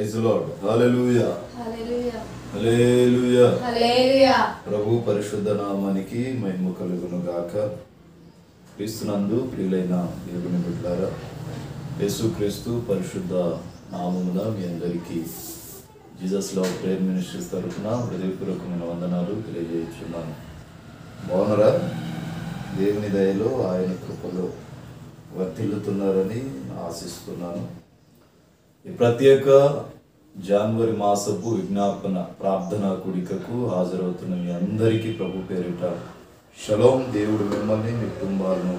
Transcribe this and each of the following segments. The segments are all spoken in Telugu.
Praise the Lord. హల్లెలూయా, హల్లెలూయా, హల్లెలూయా. ప్రభు పరిశుద్ధ నామానికి మహిమ కలుగును గాక. క్రీస్తునందు ప్రియులైన దేవుని బిడ్డలారా, యేసుక్రీస్తు పరిశుద్ధ నామమున మీ అందరికీ జీసస్ లవ్ ప్రేయర్ మినిస్ట్రీస్ తరఫున హృదయపూర్వకమైన వందనాలు తెలియజేస్తున్నాను. బాగున్నారా? దేవుని దయలో ఆయన కృపలో వర్ధిల్లుతున్నారని ఆశిస్తున్నాను. ఈ ప్రత్యేక జనవరి మాసపు విజ్ఞాపన ప్రార్థనా కూడికకు హాజరవుతున్న మీ అందరికీ ప్రభు పేరిట షలోం. దేవుడు మిమ్మల్ని మీ కుటుంబాలను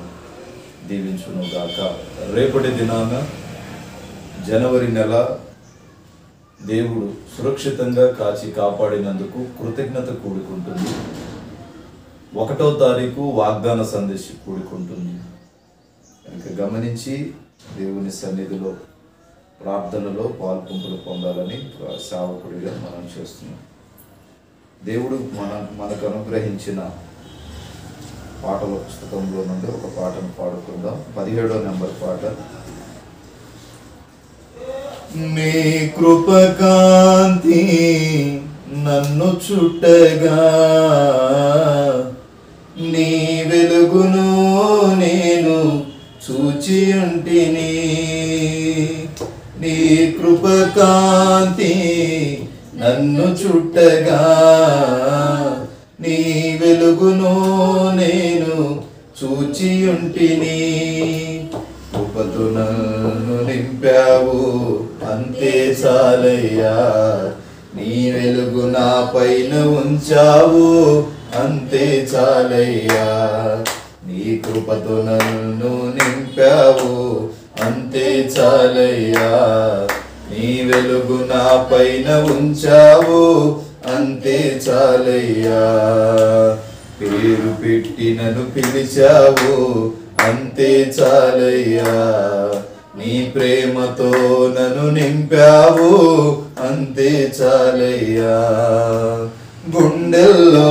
దీవించును గాక. రేపటి దినాన జనవరి నెల దేవుడు సురక్షితంగా కాచి కాపాడినందుకు కృతజ్ఞత కూడుకుంటుంది. 1వ తారీఖు వాగ్దాన సందేశం కూడుకుంటుంది. కనుక గమనించి దేవుని సన్నిధిలో ప్రార్థనలో పాల్పొంపులు పొందాలని సేవకుడిగా మనం చేస్తున్నాం. దేవుడు మనకు అనుగ్రహించిన పాటల పుస్తకంలో నుండి ఒక పాటను పాడుకుందాం. 17వ నెంబర్ పాట. నీ కృపకాంతి నన్ను చుట్టగా, నీ వెలుగును నేను చూచి ఉంటిని. నీ కృపకాంతి నన్ను చుట్టగా, నీ వెలుగును నేను చూచి ఉంటిని. కృపతో నన్ను నింపావు అంతే చాలయ్యా, నీ వెలుగు నా పైన ఉంచావు అంతే చాలయ్యా. నీ కృపతో నన్ను నింపావు అంతే చాలయ్యా, నీ వెలుగు నా పైన ఉంచావు అంతే చాలయ్యా. పేరు పెట్టి నన్ను పిలిచావు అంతే చాలయ్యా, నీ ప్రేమతో నన్ను నింపావు అంతే చాలయ్యా. గుండెల్లో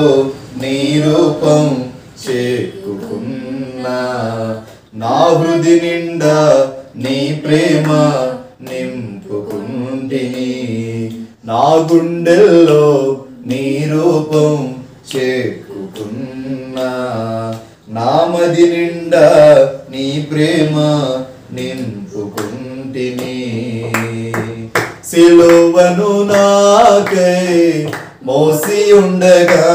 నీ రూపం చేకుకున్నా, నా హృది నిండా నీ ప్రేమ నింపుకుంటిని. నా గుండెల్లో నీ రూపం చేకుకున్నా, నా మది నిండా నీ ప్రేమ నింపుకుంటిని. సిలువను నాకై మోసి ఉండగా,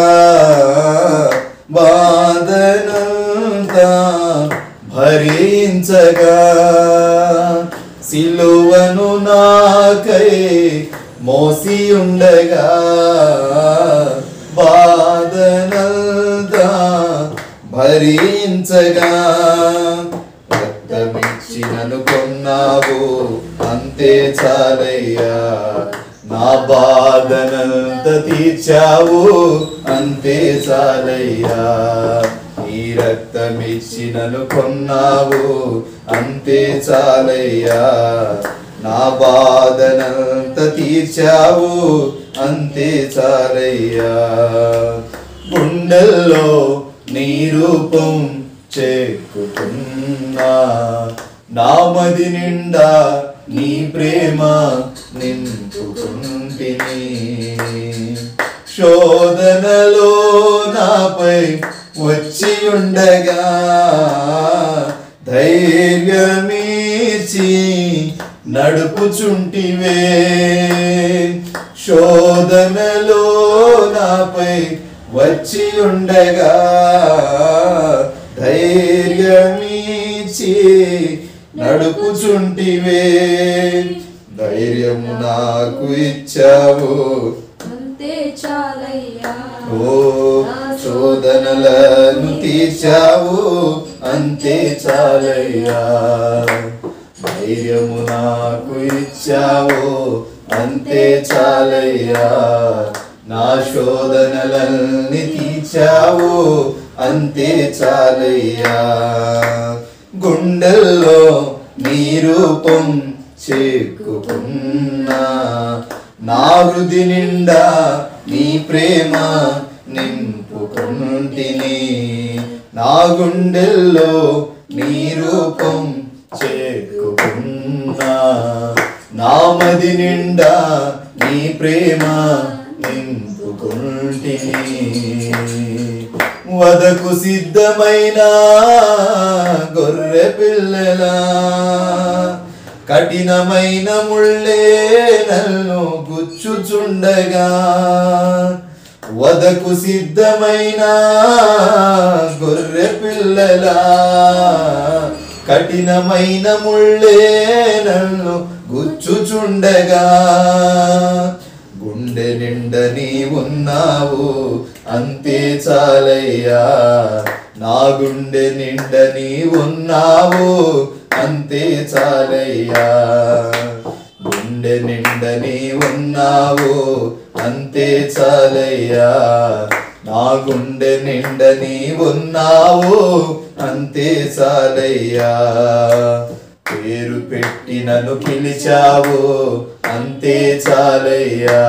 బాధనంతా భరించగా. సిలువను నాకై మోసి ఉండగా, బాధనంతా భరించగా. రక్తమిచ్చి నన్ను కొన్నావు అంతే చాలయ్యా, నా బాధనంత తీర్చావు అంతే చాలయ్యా. నీ రక్తమిచ్చి నన్ను కొన్నావు అంతే చాలయ్యా, నా బాధనంత తీర్చావు అంతే చాలయ్యా. గుండెల్లో నీ రూపం చేకుకున్నా, నా మది నిండా నీ ప్రేమ నింపుకుంటిని. శోధనలో నాపై వచ్చి ఉండగా, ధైర్యమిచ్చి నడుపుచుంటివే. శోధనలో నాపై వచ్చి ఉండగా, ధైర్యమిచ్చి నడుపుచుంటివే. ధైర్యము నాకు ఇచ్చావు అంతే చాలయ్యా, ఓ శోధనలను తీర్చావు అంతే చాలయ్యా. ధైర్యము నాకు ఇచ్చావు అంతే చాలయ్యా, నా శోధనలన్నీ తీర్చావు అంతే చాలయ్యా. గుండెల్లో నీ రూపం చేకుకున్నా, నా హృది నిండా నీ ప్రేమ నింపుకుంటిని. నా గుండెల్లో నీ రూపం చేకుకున్నా, నా మది నిండా నీ ప్రేమ నింపుకుంటిని. వదకు సిద్ధమైన గొర్రె పిల్లలా కఠినమైన ముళ్ళే నన్ను గుచ్చుచుండగా, వదకు సిద్ధమైన గొర్రె పిల్లలా కఠినమైన ముళ్ళే నన్ను గుచ్చుచుండగా, గుండె నిండ నీ ఉన్నావు అంతే చాలయ్యా, నా గుండె నిండ నీ ఉన్నావు అంతే చాలయ్యా, గుండె నిండ నీ ఉన్నావు అంతే చాలయ్యా, నా గుండె నిండ నీ ఉన్నావు అంతే చాలయ్యా, పేరు పెట్టి నన్ను పిలిచావు అంతే చాలయ్యా,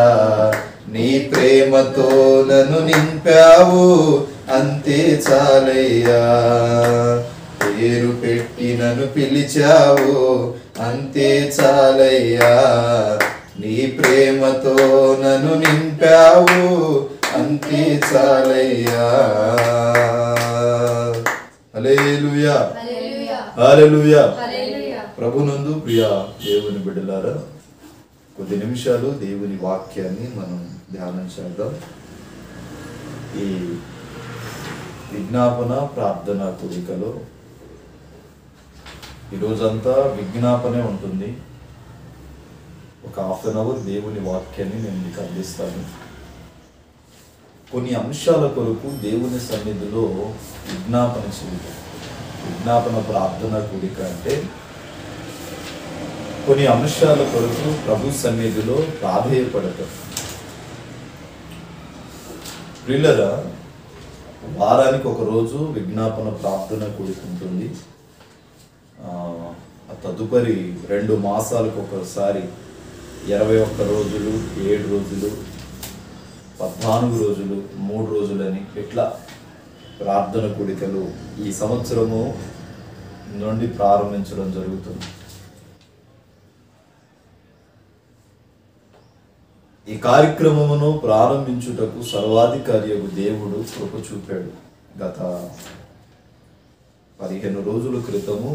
నీ ప్రేమతో నన్ను నింపావు అంతే చాలయ్యా, పేరు పెట్టి నన్ను పిలిచావు అంతే చాలయ్యా, నీ ప్రేమతో నన్ను నింపావు అంతే చాలయ్యా. హల్లెలూయా హల్లెలూయా. ప్రభునందు ప్రియ దేవుని బిడ్డలారా, కొద్ది నిమిషాలు దేవుని వాక్యాన్ని మనం ధ్యానం చేద్దాం. ఈ విజ్ఞాపన ప్రార్థన కూడికలో ఈరోజంతా విజ్ఞాపనే ఉంటుంది. ఒక హాఫ్ అన్ అవర్ దేవుని వాక్యాన్ని నేను మీకు అందిస్తాను. కొన్ని అంశాల కొరకు దేవుని సన్నిధిలో విజ్ఞాపన చేయటం. విజ్ఞాపన ప్రార్థన కూడిక అంటే కొన్ని అంశాల కొరకు ప్రభు సన్నిధిలో ప్రాధేయపడటం. ప్రియులారా, వారానికి ఒక రోజు విజ్ఞాపన ప్రార్థన కూడిక ఉంటుంది. తదుపరి 2 మాసాలకు ఒకసారి 21 రోజులు, 7 రోజులు, 14 రోజులు, 3 రోజులని ఇట్లా ప్రార్థన కూడికలు ఈ సంవత్సరము నుండి ప్రారంభించడం జరుగుతుంది. ఈ కార్యక్రమమును ప్రారంభించుటకు సర్వాధికారియగు దేవుడు కృప చూపాడు. గత 15 రోజుల క్రితము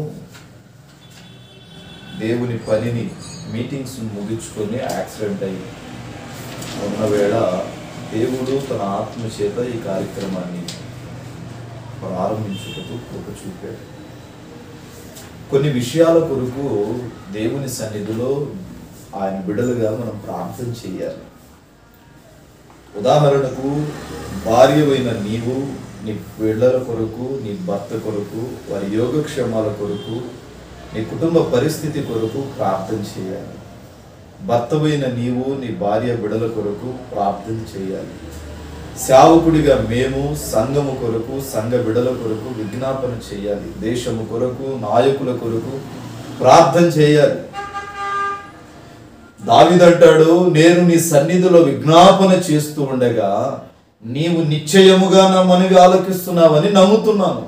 దేవుని పనిని మీటింగ్స్ ముగించుకొని యాక్సిడెంట్ అయ్యి ఉన్న వేళ దేవుడు తన ఆత్మ చేత ఈ కార్యక్రమాన్ని ప్రారంభించుటకు కృప చూపాడు. కొన్ని విషయాల కొరకు దేవుని సన్నిధిలో ఆయన బిడ్డలుగా మనం ప్రార్థన చేయాలి. ఉదాహరణకు, భార్యవైన నీవు నీ బిడ్డల కొరకు, నీ భర్త కొరకు, వారి యోగక్షేమాల కొరకు, నీ కుటుంబ పరిస్థితి కొరకు ప్రార్థన చేయాలి. భర్తవైన నీవు నీ భార్య బిడ్డల కొరకు ప్రార్థన చేయాలి. సేవకుడిగా మేము సంఘము కొరకు, సంఘ బిడ్డల కొరకు విజ్ఞాపన చేయాలి. దేశము కొరకు, నాయకుల కొరకు ప్రార్థన చేయాలి. దావీదంటాడు, నేను నీ సన్నిధిలో విజ్ఞాపన చేస్తూ ఉండగా నీవు నిశ్చయముగా నా మనవి ఆలకిస్తున్నావని నమ్ముతున్నాను.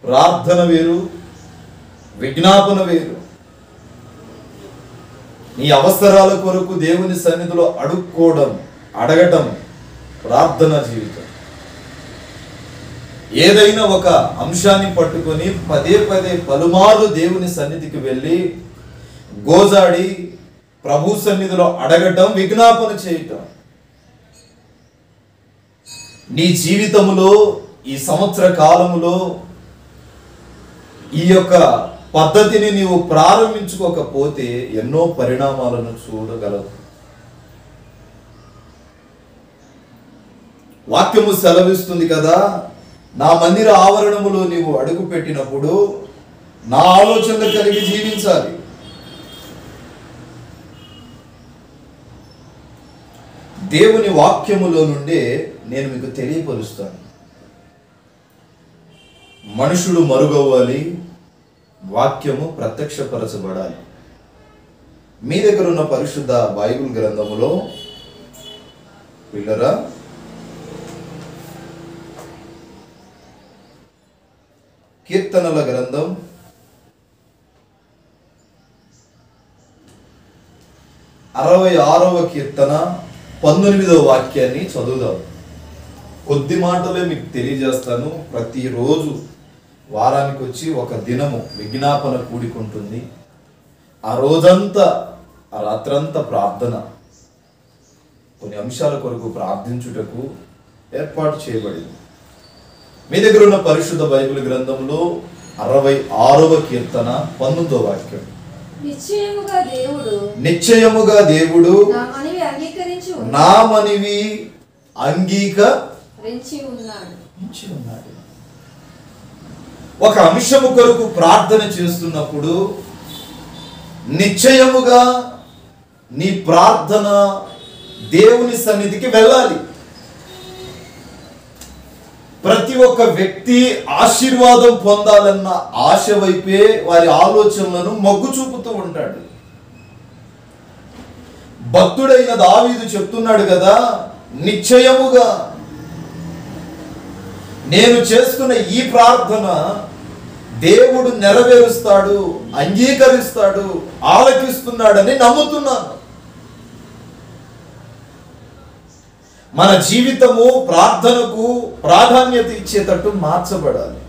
ప్రార్థన వేరు, విజ్ఞాపన వేరు. నీ అవసరాల కొరకు దేవుని సన్నిధిలో అడుక్కోవడం, అడగటం ప్రార్థన జీవితం. ఏదైనా ఒక అంశాన్ని పట్టుకొని పదే పదే పలుమార్లు దేవుని సన్నిధికి వెళ్ళి గోజాడి ప్రభు సన్నిధిలో అడగటం, విజ్ఞాపన చేయటం. నీ జీవితములో ఈ సంవత్సర కాలములో ఈ యొక్క పద్ధతిని నీవు ప్రారంభించుకోకపోతే ఎన్నో పరిణామాలను చూడగలవు. వాక్యము సెలవిస్తుంది కదా, నా మందిర ఆవరణములో నీవు అడుగు పెట్టినప్పుడు నా ఆలోచనలు కలిగి జీవించాలి. దేవుని వాక్యములో నుండే నేను మీకు తెలియపరుస్తాను. మనుషుడు మరుగవ్వాలి, వాక్యము ప్రత్యక్షపరచబడాలి. మీ దగ్గర ఉన్న పరిశుద్ధ బైబిల్ గ్రంథములో పిల్లరా, కీర్తనల గ్రంథం 66వ కీర్తన 19వ వాక్యాన్ని చదువుదాం. కొద్ది మాటలే మీకు తెలియజేస్తాను. ప్రతిరోజు వారానికి వచ్చి ఒక దినము విజ్ఞాపన కూడుకుంటుంది. ఆ రోజంతా ఆ రాత్రంతా ప్రార్థన, కొన్ని అంశాల కొరకు ప్రార్థించుటకు ఏర్పాటు చేయబడింది. మీ దగ్గర ఉన్న పరిశుద్ధ బైబిల్ గ్రంథంలో 66వ కీర్తన 19వ వాక్యం. నిశ్చయముగా దేవుడు నా మనవి అంగీకరించి ఉన్నాడు. ఒక అంశము కొరకు ప్రార్థన చేస్తున్నప్పుడు నిశ్చయముగా నీ ప్రార్థన దేవుని సన్నిధికి వెళ్ళాలి. ప్రతి ఒక్క వ్యక్తి ఆశీర్వాదం పొందాలన్న ఆశ వైపే వారి ఆలోచనలను మొగ్గు చూపుతూ ఉంటాడు. భక్తుడైన దావీదు చెప్తున్నాడు కదా, నిశ్చయముగా నేను చేస్తున్న ఈ ప్రార్థన దేవుడు నెరవేరుస్తాడు, అంగీకరిస్తాడు, ఆలకిస్తున్నాడని నమ్ముతున్నాను. మన జీవితము ప్రార్థనకు ప్రాధాన్యత ఇచ్చేటట్టు మార్చబడాలి.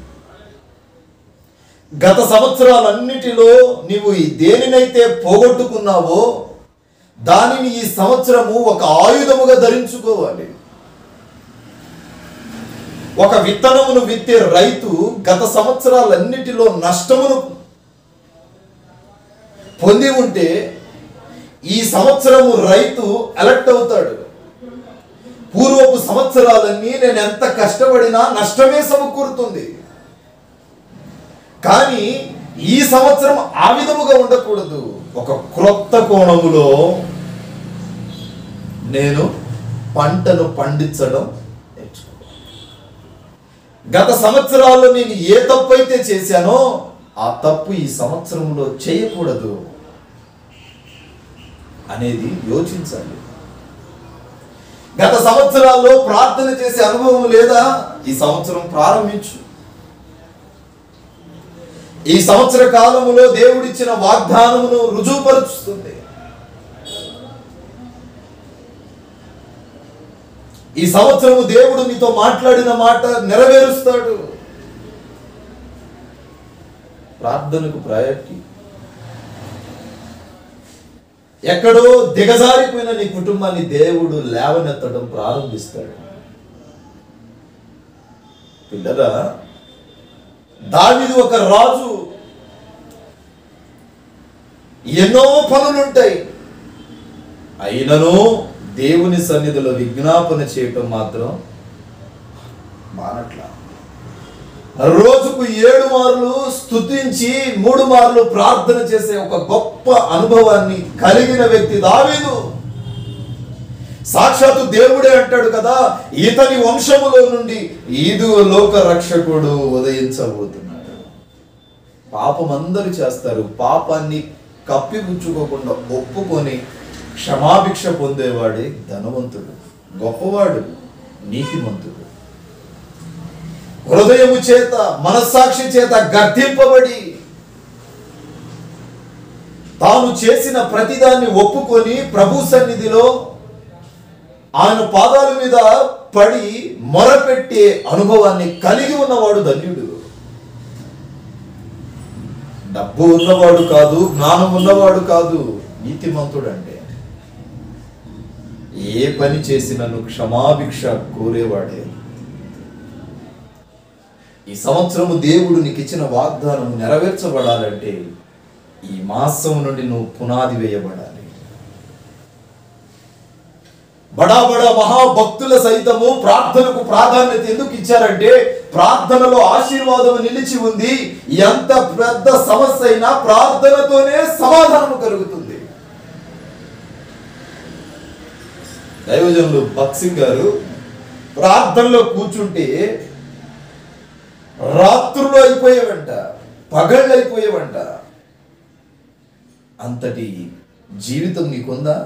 గత సంవత్సరాలన్నిటిలో నీవు దేనినైతే పోగొట్టుకున్నావో దానిని ఈ సంవత్సరము ఒక ఆయుధముగా ధరించుకోవాలి. ఒక విత్తనమును విత్తే రైతు గత సంవత్సరాలన్నిటిలో నష్టమును పొంది ఉంటే ఈ సంవత్సరము రైతు అలర్ట్ అవుతాడు. పూర్వపు సంవత్సరాలన్నీ నేను ఎంత కష్టపడినా నష్టమే సమకూరుతుంది. కానీ ఈ సంవత్సరం ఆ విధముగా ఉండకూడదు. ఒక క్రొత్త కోణములో నేను పంటను పండించడం నేర్చుకోవాలి. గత సంవత్సరాల్లో నేను ఏ తప్పు అయితే చేశానో ఆ తప్పు ఈ సంవత్సరంలో చేయకూడదు అనేది యోచించాలి. గత సంవత్సరాల్లో ప్రార్థన చేసే అనుభవం లేదా? ఈ సంవత్సరం ప్రారంభించు. ఈ సంవత్సర కాలములో దేవుడిచ్చిన వాగ్దానమును రుజువుపరుస్తుంది. ఈ సంవత్సరము దేవుడు నీతో మాట్లాడిన మాట నెరవేరుస్తాడు. ప్రార్థనకు ప్రయారిటీ. ఎక్కడో దిగజారిపోయిన నీ కుటుంబాన్ని దేవుడు లేవనెత్తడం ప్రారంభిస్తాడు. పిల్లరా, దావీదు ఒక రాజు, ఎన్నో పనులుంటాయి. అయినను దేవుని సన్నిధిలో విజ్ఞాపన చేయటం మాత్రం మానట్లా. రోజుకు 7 మార్లు స్తుతించి 3 మార్లు ప్రార్థన చేసే ఒక గొప్ప అనుభవాన్ని కలిగిన వ్యక్తి దావీదు. సాక్షాత్తు దేవుడే అంటాడు కదా, ఇతని వంశములో నుండి ఇదిగో లోక రక్షకుడు ఉదయించబోతున్నాడు. పాపం అందరూ చేస్తారు. పాపాన్ని కప్పిపుచ్చుకోకుండా ఒప్పుకొని క్షమాభిక్ష పొందేవాడే ధనవంతుడు, గొప్పవాడు, నీతిమంతుడు. హృదయము చేత మనస్సాక్షి చేత గర్తింపబడి తాను చేసిన ప్రతిదాన్ని ఒప్పుకొని ప్రభు సన్నిధిలో ఆయన పాదాల మీద పడి మొరపెట్టే అనుభవాన్ని కలిగి ఉన్నవాడు ధన్యుడు. డబ్బు ఉన్నవాడు కాదు, జ్ఞానం ఉన్నవాడు కాదు నీతిమంతుడు. అంటే ఏ పని చేసినను క్షమాభిక్ష కోరేవాడే. ఈ సంవత్సరము దేవుడు నీకు ఇచ్చిన వాగ్దానం నెరవేర్చబడాలంటే ఈ మాసం నుండి నువ్వు పునాది వేయబడాలి. బడా బడా మహాభక్తుల సైతము ప్రార్థనకు ప్రాధాన్యత ఎందుకు ఇచ్చారంటే ప్రార్థనలో ఆశీర్వాదం నిలిచి ఉంది. ఎంత పెద్ద సమస్య అయినా ప్రార్థనతోనే సమాధానం కలుగుతుంది. దైవజనులు భక్త్ సింగ్ గారు ప్రార్థనలో కూర్చుంటే రాత్రులు అయిపోయేవంట, పగళ్ళు అయిపోయేవంట. అంతటి జీవితం నీకుందా?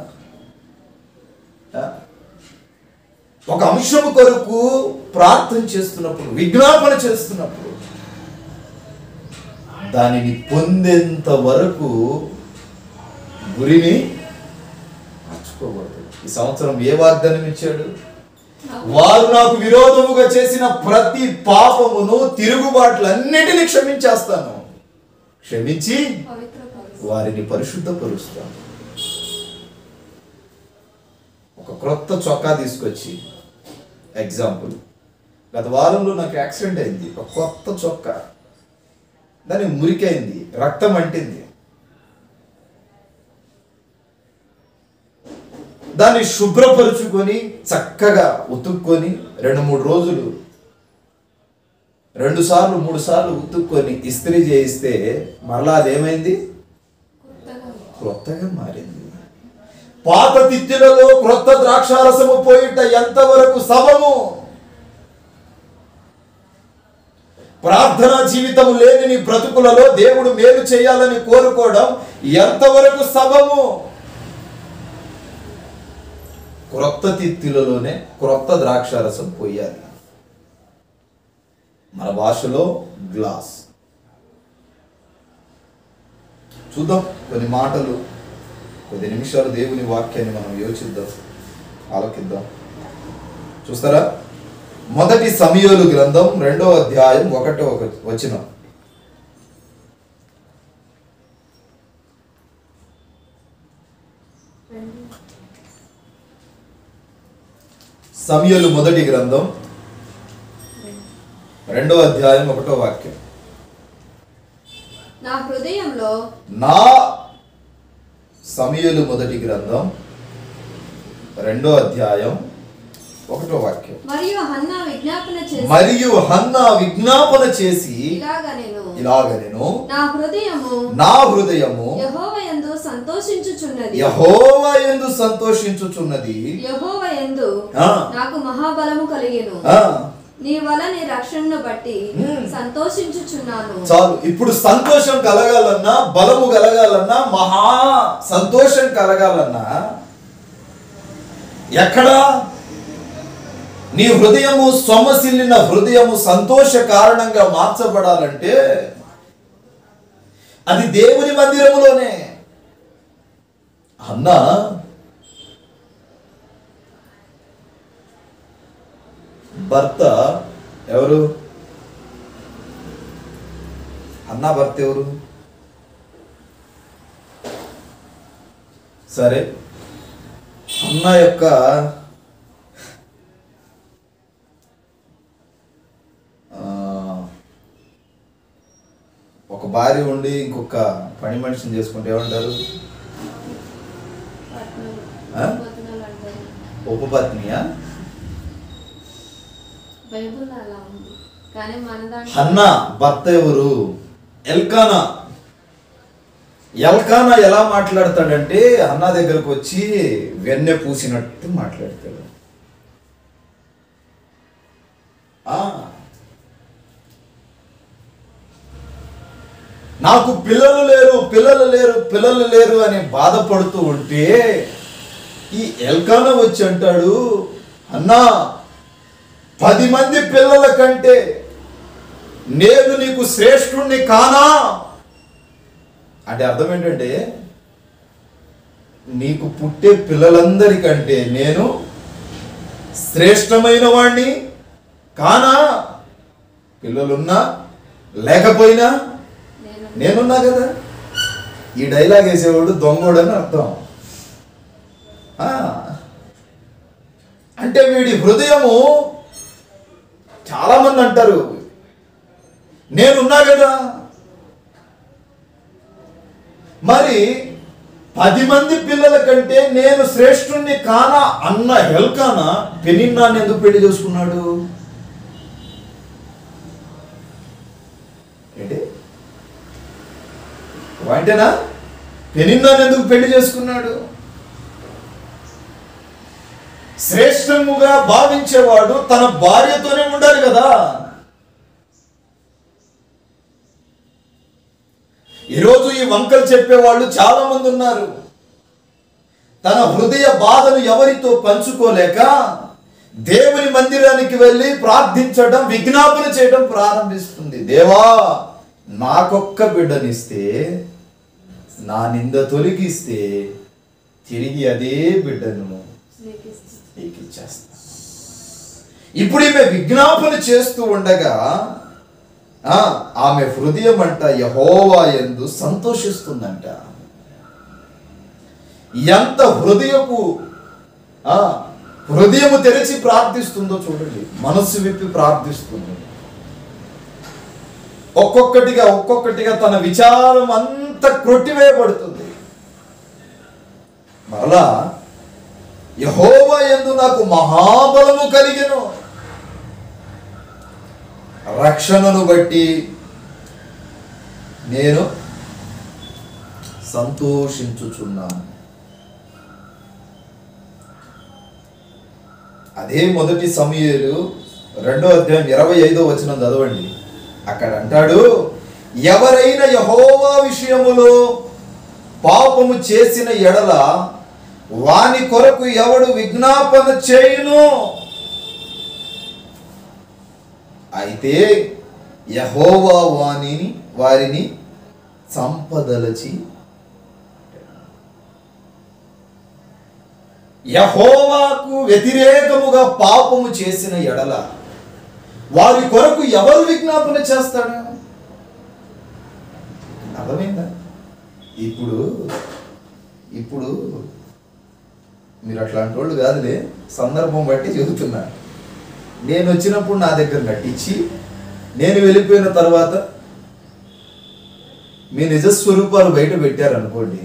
ఒక అంశము కొరకు ప్రార్థన చేస్తున్నప్పుడు, విజ్ఞాపన చేస్తున్నప్పుడు దానిని పొందేంత వరకు గురిని ఈ సంవత్సరం ఏ వాగ్దానం ఇచ్చాడు? వారు నాకు విరోధముగా చేసిన ప్రతి పాపమును తిరుగుబాట్లన్నిటిని క్షమించేస్తాను, క్షమించి వారిని పరిశుద్ధపరుస్తాను. ఒక క్రొత్త చొక్కా తీసుకొచ్చి, ఎగ్జాంపుల్, గత వారంలో నాకు యాక్సిడెంట్ అయింది. ఒక కొత్త చొక్కా, దాన్ని మురికైంది, రక్తం అంటింది. దాన్ని శుభ్రపరుచుకొని చక్కగా ఉతుక్కొని 2-3 రోజులు 2 సార్లు 3 సార్లు ఉతుక్కొని ఇస్త్రీ చేయిస్తే మరలా అదేమైంది? క్రొత్తగా మారింది. పాత తిత్తులలో క్రొత్త ద్రాక్షారసము పోయిట ఎంతవరకు సబము? ప్రార్థనా జీవితము లేని నీ బ్రతుకులలో దేవుడు మేలు చేయాలని కోరుకోవడం ఎంతవరకు సబము? క్రొత్త తిత్తులలోనే క్రొత్త ద్రాక్షారసం పోయాలి. మన భాషలో గ్లాస్. చూద్దాం కొన్ని మాటలు, కొద్ది నిమిషాలు దేవుని వాక్యాన్ని మనం యోచిద్దాం, ఆలోకిద్దాం. చూస్తారా? మొదటి సమూయేలు గ్రంథం 2వ అధ్యాయం 1వ వచనం. సమూయేలు మొదటి గ్రంథం 2వ అధ్యాయం 1వ వాక్యం. నా హృదయంలో, సమూయేలు మొదటి గ్రంథం 2వ అధ్యాయం 1వ వాక్యం. మరియు హన్నా విజ్ఞాపన చేసి ఇలాగ నేను నా హృదయము యెహోవాయందు సంతోషించుచున్నది, యెహోవాయందు నాకు మహాబలము కలిగెను, నీ వలన రక్షణను బట్టి సంతోషించుచున్నాను. చాలు. ఇప్పుడు సంతోషం కలగాలన్నా, బలము కలగాలన్నా, మహా సంతోషం కలగాలన్నా ఎక్కడా? నీ హృదయము, సొమ్మసిల్లిన హృదయము సంతోష కారణంగా మార్చబడాలంటే అది దేవుని మందిరములోనే. అన్నా భర్త ఎవరు? అన్నా భర్త ఎవరు? సరే, అన్న యొక్క ఒక భార్య ఉండి ఇంకొక పని మనిషిని చేసుకుంటే ఏమంటారు? ఉపపత్నియా? హన్నా భర్త ఎవరు? ఎల్కానా. ఎల్కానా ఎలా మాట్లాడతాడంటే హన్నా దగ్గరకు వచ్చి వెన్నె పూసినట్టు మాట్లాడతాడు. నాకు పిల్లలు లేరు అని బాధపడుతూ ఉంటే ఈ ఎల్కానా వచ్చి అంటాడు, అన్నా 10 మంది పిల్లల కంటే నేను నీకు శ్రేష్ఠుణ్ణి కానా? అంటే అర్థం ఏంటంటే, నీకు పుట్టే పిల్లలందరికంటే నేను శ్రేష్టమైన వాణ్ణి కానా? పిల్లలున్నా లేకపోయినా నేనున్నా కదా. ఈ డైలాగ్ వేసేవాడు దొంగోడని అర్థం. అంటే వీడి హృదయము, చాలా మంది అంటారు నేనున్నా కదా, మరి 10 మంది పిల్లల కంటే నేను శ్రేష్ఠుణ్ణి కానా అన్న ఎల్కానా పెనిన్నాన్ని ఎందుకు పెళ్లి చేసుకున్నాడు? ఏంటి వాంటేనా? పెనిన్నాన్ని ఎందుకు పెళ్లి చేసుకున్నాడు? శ్రేష్టముగా భావించేవాడు తన భార్యతోనే ఉండాలి కదా. ఈరోజు ఈ వంకలు చెప్పేవాళ్ళు చాలా మంది ఉన్నారు. తన హృదయ బాధను ఎవరితో పంచుకోలేక దేవుని మందిరానికి వెళ్ళి ప్రార్థించడం, విజ్ఞాపన చేయడం ప్రారంభిస్తుంది. దేవా, నాకొక్క బిడ్డనిస్తే, నా నింద తొలగిస్తే తిరిగి అదే బిడ్డను నీకు ఇచ్చేస్తా. ఇప్పుడు ఈమె విజ్ఞాపన చేస్తూ ఉండగా ఆమె హృదయం అంట యెహోవా యందు సంతోషిస్తుందంట. ఎంత హృదయము తెరిచి ప్రార్థిస్తుందో చూడండి. మనస్సు విప్పి ప్రార్థిస్తుంది. ఒక్కొక్కటిగా తన విచారం అంతా క్రొట్టివేయబడుతుంది. మరలా యెహోవా యందు నాకు మహాబలము కలిగెను, రక్షణను బట్టి నేను సంతోషించుచున్నాను. అదే మొదటి సమూయేలు 2వ అధ్యాయం 25వ వచనం చదవండి. అక్కడ అంటాడు, ఎవరైనా యెహోవా విషయములో పాపము చేసిన ఎడల వాని కొరకు ఎవడు విజ్ఞాపన చేయును? అయితే యెహోవా వారిని సంపదలచి, యెహోవాకు వ్యతిరేకముగా పాపము చేసిన ఎడల వారి కొరకు ఎవరు విజ్ఞాపన చేస్తాడు? అర్థమైందా? ఇప్పుడు మీరు అట్లాంటి వాళ్ళు కాదులే, సందర్భం బట్టి చెబుతున్నా. నేను వచ్చినప్పుడు నా దగ్గర నటించి నేను వెళ్ళిపోయిన తర్వాత మీ నిజస్వరూపాలు బయట పెట్టారనుకోండి,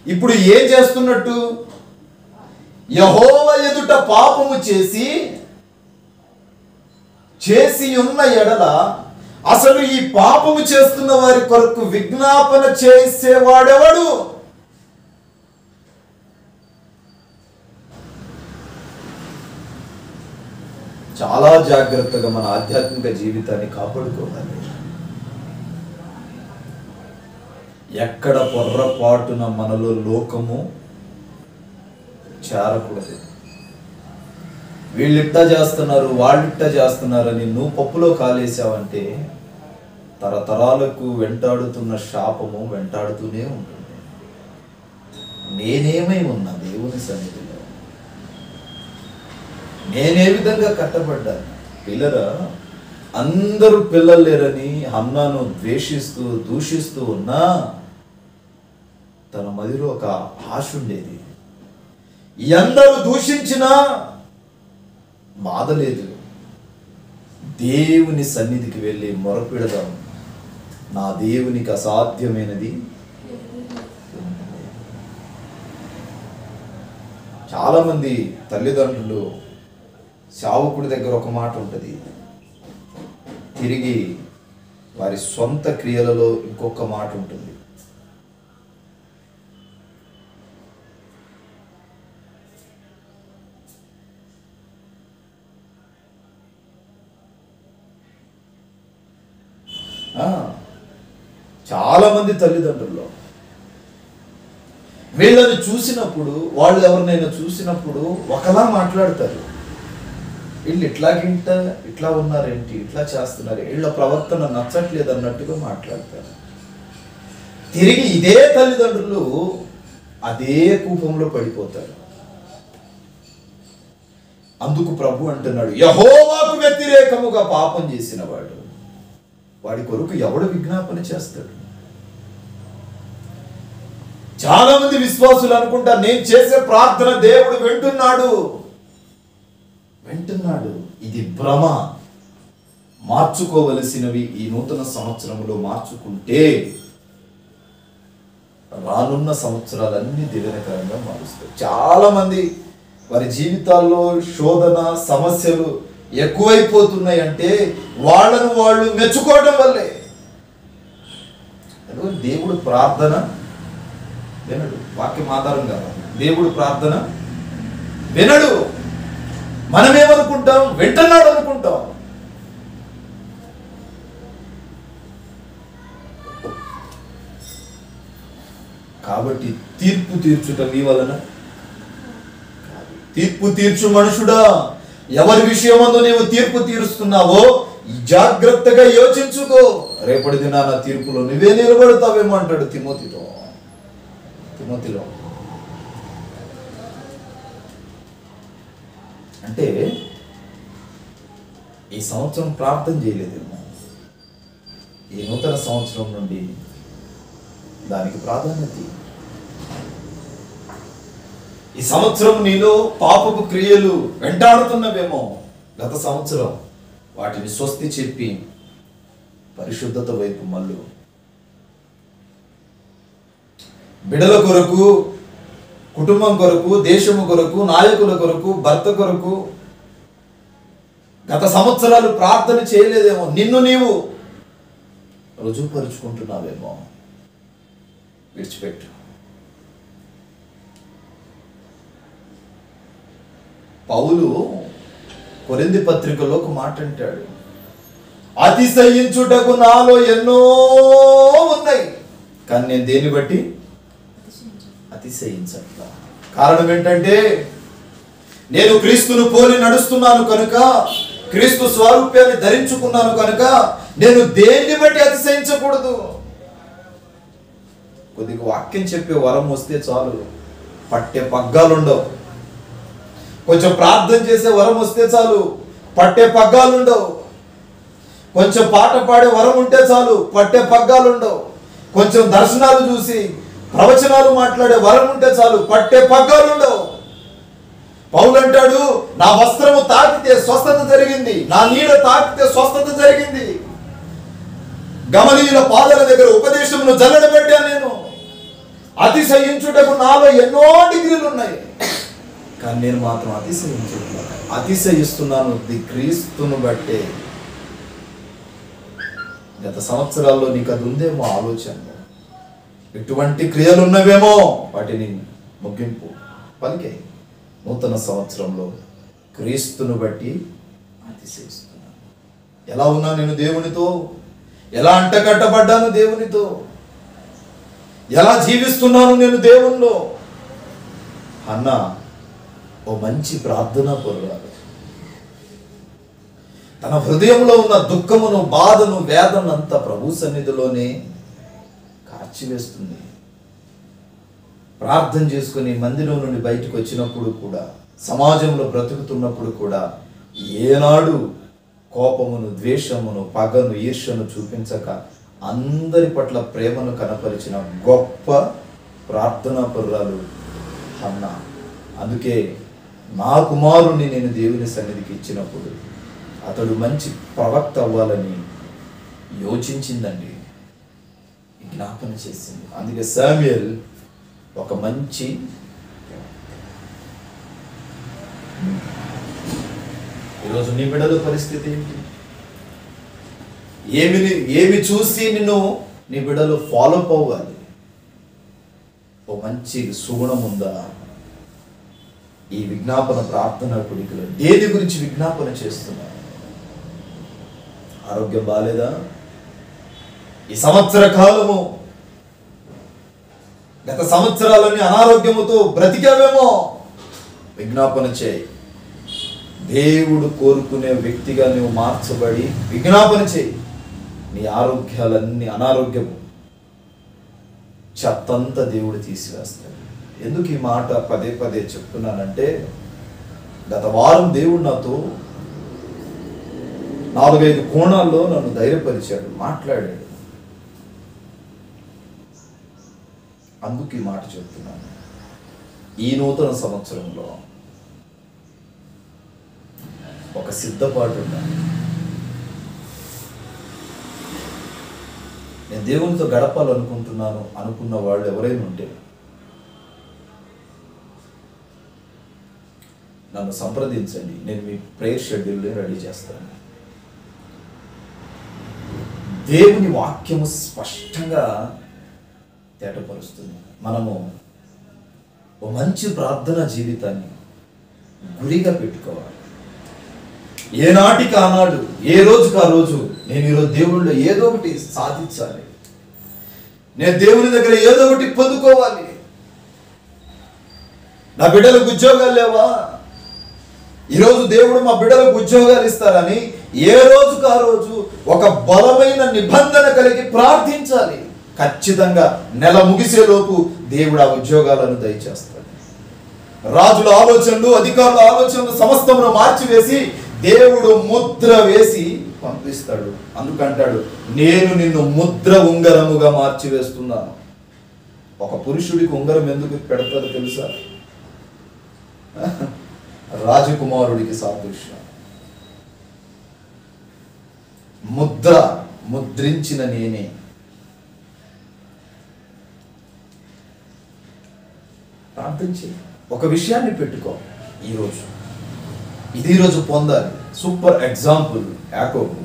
ఇప్పుడు ఏం చేస్తున్నట్టు? యెహోవా ఎదుట పాపము చేసి ఉన్న ఎడల అసలు ఈ పాపము చేస్తున్న వారి కొరకు విజ్ఞాపన చేసేవాడెవడు? చాలా జాగ్రత్తగా మన ఆధ్యాత్మిక జీవితాన్ని కాపాడుకోవాలి. ఎక్కడ పొర్రపాటున మనలో లోకము చేరకూడదు. వీళ్ళిట్టా చేస్తున్నారు, వాళ్ళిట్టా చేస్తున్నారని నువ్వు పప్పులో కాలేసావంటే తరతరాలకు వెంటాడుతున్న శాపము వెంటాడుతూనే ఉంటుంది. నేనేమై ఉన్నా దేవుని సన్నిధిలో, నేనే విధంగా కట్టబడ్డాను. పిల్లరా, అందరూ పిల్లలు లేరని హన్నాను ద్వేషిస్తూ దూషిస్తూ ఉన్నా తన మదిలో ఒక ఆశ ఉండేది. అందరూ దూషించినా బాధ లేదు. దేవుని సన్నిధికి వెళ్ళి మొరపెడదాం. నా దేవునికి అసాధ్యమైనది. చాలా మంది తల్లిదండ్రులు సేవకుడి దగ్గర ఒక మాట ఉంటుంది, తిరిగి వారి సొంత క్రియలలో ఇంకొక మాట ఉంటుంది. చాలా మంది తల్లిదండ్రులు వీళ్ళని చూసినప్పుడు, వాళ్ళు ఎవరినైనా చూసినప్పుడు ఒకలా మాట్లాడతారు. వీళ్ళు ఇట్లా ఉన్నారేంటి, ఇట్లా చేస్తున్నారు, వీళ్ళ ప్రవర్తన నచ్చట్లేదు అన్నట్టుగా మాట్లాడతారు. తిరిగి ఇదే తల్లిదండ్రులు అదే కూపంలో పడిపోతారు. అందుకు ప్రభు అంటున్నాడు, యెహోవాకు వ్యతిరేకముగా పాపం చేసిన వాడి కొరకు ఎవడు విజ్ఞాపన చేస్తాడు? చాలా మంది విశ్వాసులు అనుకుంటారు, నేను చేసే ప్రార్థన దేవుడు వింటున్నాడు. ఇది భ్రమ. మార్చుకోవలసినవి ఈ నూతన సంవత్సరంలో మార్చుకుంటే రానున్న సంవత్సరాలన్నీ దీవెనకరంగా మారుస్తాయి. చాలా మంది వారి జీవితాల్లో శోధన సమస్యలు ఎక్కువైపోతున్నాయి అంటే వాళ్ళను వాళ్ళు మెచ్చుకోవడం వల్లే. దేవుడు ప్రార్థన వినడు. వాక్యం ఆధారం కాదు. దేవుడు ప్రార్థన వినడు. మనమేమనుకుంటాం? వింటున్నాడు అనుకుంటాం. కాబట్టి తీర్పు తీర్చుట మీ వలన. తీర్పు తీర్చు మనుషుడా, ఎవరి విషయమందు నీవు తీర్పు తీరుస్తున్నావో జాగ్రత్తగా యోచించుకో. రేపటి దినాన తీర్పులో నువ్వే నిలబడతావేమో అంటాడు తిమోతిలో. అంటే ఈ సంవత్సరం ప్రార్థన చేయలేదేమో, ఈ నూతన సంవత్సరం నుండి దానికి ప్రాధాన్యత. ఈ సంవత్సరం నీలో పాపపు క్రియలు వెంటాడుతున్నవేమో, గత సంవత్సరం వాటిని స్వస్తి చెప్పి పరిశుద్ధత వైపు మళ్ళు. బిడల కొరకు, కుటుంబం కొరకు, దేశము కొరకు, నాయకుల కొరకు, భర్త కొరకు గత సంవత్సరాలు ప్రార్థన చేయలేదేమో, నిన్ను నీవు రుజువుపరుచుకుంటున్నావేమో. విడిచిపెట్టు. పౌలు కొరింథీ పత్రికలో ఒక మాట అంటాడు, అతిశయించుటకు నాలో ఎన్నో ఉన్నాయి, కానీ నేను దేన్ని బట్టి అతిశయించట్లా. కారణం ఏంటంటే నేను క్రీస్తును పోలి నడుస్తున్నాను కనుక, క్రీస్తు స్వరూప్యాన్ని ధరించుకున్నాను కనుక నేను దేన్ని బట్టి అతిశయించకూడదు. కొద్దిగా వాక్యం చెప్పే వరం వస్తే చాలు, పట్టే పగ్గాలుండవు. కొంచెం ప్రార్థన చేసే వరం వస్తే చాలు, పట్టే పగ్గాలుండవు. కొంచెం పాట పాడే వరం ఉంటే చాలు, పట్టే పగ్గాలుండవు. కొంచెం దర్శనాలు చూసి ప్రవచనాలు మాట్లాడే వరం ఉంటే చాలు, పట్టే పగ్గాలుండవు. పౌలు అంటాడు, నా వస్త్రము తాకితే స్వస్థత జరిగింది, నా నీడ తాకితే స్వస్థత జరిగింది, గమనీయుల పాదాల దగ్గర ఉపదేశమును జల్లడబెట్టాను నేను. అతిశయించుటకు నాలో ఎన్నో డిగ్రీలు ఉన్నాయి, కానీ నేను మాత్రం అతిశయిస్తున్నాను క్రీస్తును బట్టే. గత సంవత్సరాల్లో నీకు అది ఉందేమో ఆలోచన, ఎటువంటి క్రియలు ఉన్నవేమో వాటిని ముగింపు పలికే. నూతన సంవత్సరంలో క్రీస్తును బట్టి అతిశయిస్తున్నాను. ఎలా ఉన్నా నేను దేవునితో, ఎలా అంటకట్టబడ్డాను దేవునితో, ఎలా జీవిస్తున్నాను నేను దేవునిలో. అన్న ఓ మంచి ప్రార్థనా పరురాలు, తన హృదయంలో ఉన్న దుఃఖమును, బాధను, వేదన అంతా ప్రభు సన్నిధిలోనే కార్చివేస్తుంది. ప్రార్థన చేసుకుని మందిరం నుండి బయటకు వచ్చినప్పుడు కూడా, సమాజంలో బ్రతుకుతున్నప్పుడు కూడా ఏనాడు కోపమును, ద్వేషమును, పగను, ఈర్ష్యను చూపించక అందరి పట్ల ప్రేమను కనపరిచిన గొప్ప ప్రార్థనా పరురాలు హన్నా. అందుకే నా కుమారుణ్ణి నేను దేవుని సన్నిధికి ఇచ్చినప్పుడు అతడు మంచి ప్రవక్త అవ్వాలని యోచించిందండి, జ్ఞాపన చేసింది. అందుకే శామ్యూయల్ ఒక మంచి ఈరోజు నీ బిడ్డల పరిస్థితి ఏంటి? ఏమి చూసి నిన్ను నీ బిడ్డలు ఫాలో అప్ అవ్వాలి? ఓ మంచి సుగుణం ఉందా? ఈ విజ్ఞాపన ప్రార్థన కొడుకులు దేని గురించి విజ్ఞాపన చేస్తున్నారు? ఆరోగ్యం బాలేదా? ఈ సంవత్సర కాలము, గత సంవత్సరాలన్నీ అనారోగ్యముతో బ్రతికావేమో, విజ్ఞాపన చేయి. దేవుడు కోరుకునే వ్యక్తిగా నువ్వు మార్చబడి విజ్ఞాపన చేయి. నీ ఆరోగ్యాలన్నీ, అనారోగ్యము చెత్తంతా దేవుడు తీసివేస్తాడు. ఎందుకు ఈ మాట పదే పదే చెప్తున్నానంటే, గత వారం దేవుడు నాతో 4-5 కోణాల్లో నన్ను ధైర్యపరిచాడు, మాట్లాడాడు. అందుకు ఈ మాట చెప్తున్నాను. ఈ నూతన సంవత్సరంలో ఒక సిద్ధపాటు ఉండాలి. నేను దేవునితో గడపాలనుకుంటున్నాను అనుకున్న వాళ్ళు ఎవరైనా ఉంటే నన్ను సంప్రదించండి. నేను మీ ప్రేయర్ షెడ్యూల్ని రెడీ చేస్తాను. దేవుని వాక్యము స్పష్టంగా తేటపరుస్తుంది. మనము ఓ మంచి ప్రార్థనా జీవితాన్ని గురిగా పెట్టుకోవాలి. ఏనాటికి ఆనాడు, ఏ రోజుకి ఆ రోజు నేను ఈరోజు దేవుళ్ళో ఏదో ఒకటి సాధించాలి, నేను దేవుని దగ్గర ఏదో ఒకటి పొందుకోవాలి. నా బిడ్డలకు ఉద్యోగాలు లేవా? ఈరోజు దేవుడు మా బిడ్డలకు ఉద్యోగాలు ఇస్తారని ఏ రోజుకు ఆ రోజు ఒక బలమైన నిబంధన కలిగి ప్రార్థించాలి. ఖచ్చితంగా నెల ముగిసేలోపు దేవుడు ఆ ఉద్యోగాలను దయచేస్తాడు. రాజుల ఆలోచనలు, అధికారుల ఆలోచనలు సమస్తమును మార్చివేసి దేవుడు ముద్ర వేసి పంపిస్తాడు. అందుకంటాడు, నేను నిన్ను ముద్ర ఉంగరముగా మార్చివేస్తున్నాను. ఒక పురుషుడికి ఉంగరం ఎందుకు పెడతారు తెలుసా? రాజకుమారుడికి సాదృశ్యం. ముద్రించిన నేనే. ప్రార్థించి ఒక విషయాన్ని పెట్టుకో. ఈరోజు పొందాలి. సూపర్ ఎగ్జాంపుల్ యాకోబు.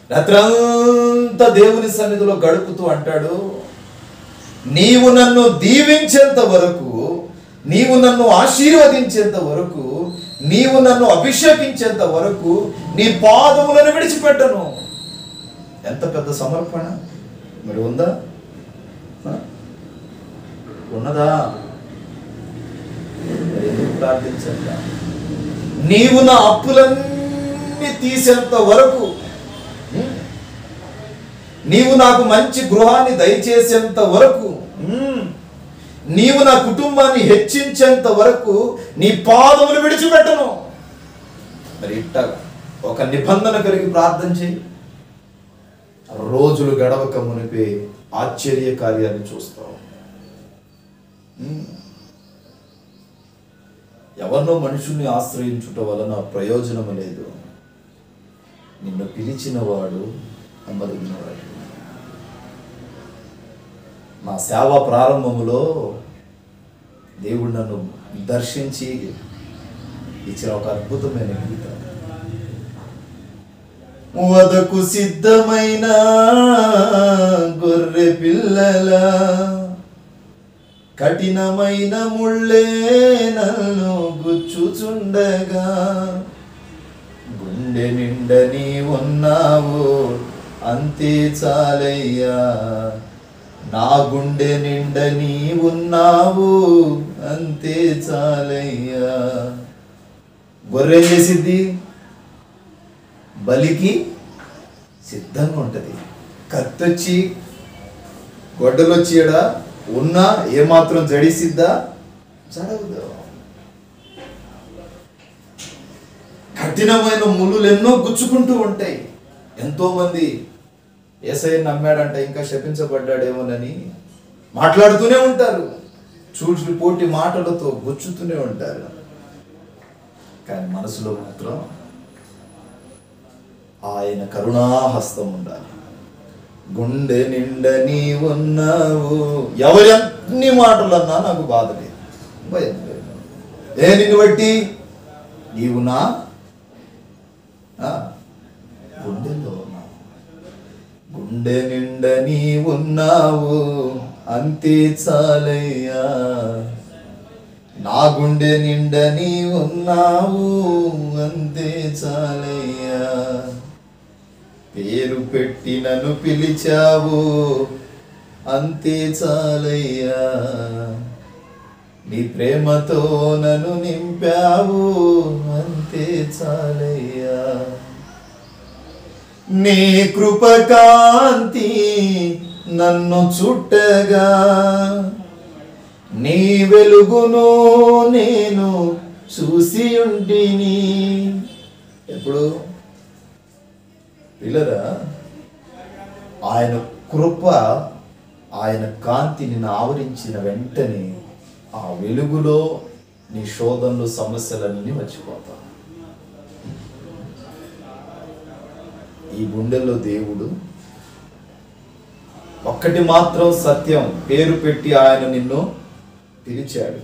రాత్రంతా దేవుని సన్నిధిలో గడుపుతూ అంటాడు, నీవు నన్ను దీవించేంత వరకు, నీవు నన్ను ఆశీర్వదించేంత వరకు, నీవు నన్ను అభిషేకించేంత వరకు నీ పాదములను విడిచిపెట్టను. ఎంత పెద్ద సమర్పణ మరి! ఉందా? ఉన్నదా? ఎందుకు ప్రార్థించండి? నీవు నా అప్పులన్నీ తీసేంత వరకు, నీవు నాకు మంచి గృహాన్ని దయచేసేంత వరకు, నీవు నా కుటుంబాన్ని హెచ్చించేంత వరకు నీ పాదములు విడిచిపెట్టను. మరి ఇట్టా ఒక నిబంధన కలిగి ప్రార్థన చేయి. రోజులు గడవక మునిపే ఆశ్చర్య కార్యాన్ని చూస్తావు. ఎవరినో మనుషుల్ని ఆశ్రయించుట వలన ప్రయోజనం లేదు. నిన్ను పిలిచిన వాడు నమ్మదగినవాడు. నా సేవ ప్రారంభములో దేవుడు నన్ను దర్శించి ఇచ్చిన ఒక అద్భుతమైన గీతం. వదకు సిద్ధమైన గొర్రె పిల్లల కఠినమైన ముళ్ళే నన్ను గుచ్చుచుండగా, గుండె నిండ నీ ఉన్నావు అంతే చాలయ్యా, నా గుండె నిండ నీ ఉన్నావు అంతే చాలయ్యా. గొర్రె చేసిద్ది, బలికి సిద్ధంగా ఉంటుంది. కత్తొచ్చి గొడ్డలు వచ్చేడా ఉన్నా ఏమాత్రం జడిసిద్దా? జడవదు. కఠినమైన ముళ్ళు ఎన్నో గుచ్చుకుంటూ ఉంటాయి. ఎంతో మంది యేసయ్యను నమ్మాడంటే ఇంకా శపించబడ్డాడేమోనని మాట్లాడుతూనే ఉంటారు. పోటీ మాటలతో గుచ్చుతూనే ఉంటారు. కానీ మనసులో మాత్రం ఆయన కరుణాహస్తం ఉండాలి. గుండె నిండ నీ ఉన్నావు. ఎవరెన్ని మాటలన్నా నాకు బాధ లేదు, భయం లేదు. నిన్ను బట్టి నీవు నా గుండెల్లో ఉన్నావు. గుండె నిండ నీ ఉన్నావు అంతే చాలయ్యా, నా గుండె నిండ నీ ఉన్నావు అంతే చాలయ్యా. పేరు పెట్టి నన్ను పిలిచావు అంతే చాలయ్యా, నీ ప్రేమతో నన్ను నింపావు అంతే చాలయ్యా. నీ కృపకాంతి నన్ను చుట్టగా, నీ వెలుగును నేను చూసి ఉంటిని. ఎప్పుడు పిల్లరా, ఆయన కృప, ఆయన కాంతి నిన్ను ఆవరించిన వెంటనే ఆ వెలుగులో నీ శోధనలు, సమస్యలన్నీ మర్చిపోతావు. ఈ గుండెల్లో దేవుడు ఒక్కటి మాత్రం సత్యం, పేరు పెట్టి ఆయన నిన్ను పిలిచాడు.